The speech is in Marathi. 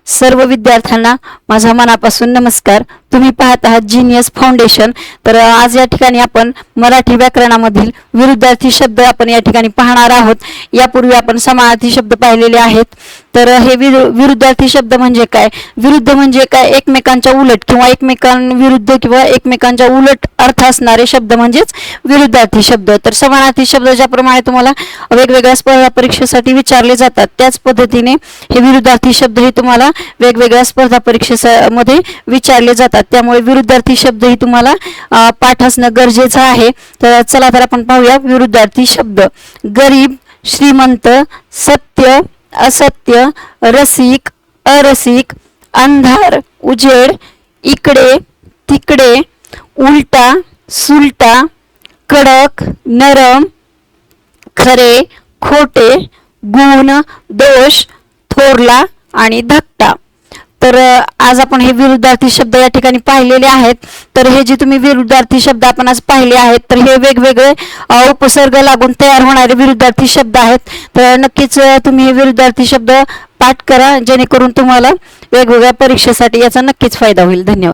सर्व विद्यार्थ्यांना माझ्या मनापासून नमस्कार। तुम्ही पाहत आहात जीनियस फाउंडेशन। तर आज या ठिकाणी आपण मराठी व्याकरणामधील विरुद्धार्थी शब्द आपण या ठिकाणी पाहणार आहोत। यापूर्वी आपण समानार्थी शब्द पाहिलेले आहेत। तर हे विरुद्धार्थी शब्द म्हणजे काय? विरुद्ध म्हणजे काय? एकमेकांच्या उलट किंवा एकमेकांविरुद्ध किंवा एकमेकांच्या उलट अर्थ असणारे शब्द म्हणजेच विरुद्धार्थी शब्द। तर समानार्थी शब्द ज्याप्रमाणे तुम्हाला वेगवेगळ्या स्पर्धा परीक्षेसाठी विचारले जातात, त्याच पद्धतीने हे विरुद्धार्थी शब्द हे तुम्हाला वेगवेगळ्या स्पर्धा परीक्षेमध्ये विचारले जातात। त्यामुळे विरुद्धार्थी शब्द ही तुम्हाला पाठ असणं गरजेचं आहे। तर चला तर आपण पाहूया विरुद्धार्थी शब्द। गरीब, श्रीमंत, सत्य, असत्य, रसिक, अरसिक, अंधार, उजेड, इकडे, तिकडे, उलटा, सुलटा, कडक, नरम, खरे, खोटे, गुण, दोष, थोरला आणि धाकटा। तर आज आपण हे विरुद्धार्थी शब्द या ठिकाणी पाहिलेले आहेत। तर हे जे तुम्ही विरुद्धार्थी शब्द आपण आज पाहिले आहेत, तर हे वेगवेगळे उपसर्ग लागून तयार होणारे विरुद्धार्थी शब्द आहेत। तर नक्कीच तुम्ही हे विरुद्धार्थी शब्द पाठ करा, जेणेकरून तुम्हाला वेगवेगळ्या परीक्षेसाठी याचा नक्कीच फायदा होईल। धन्यवाद।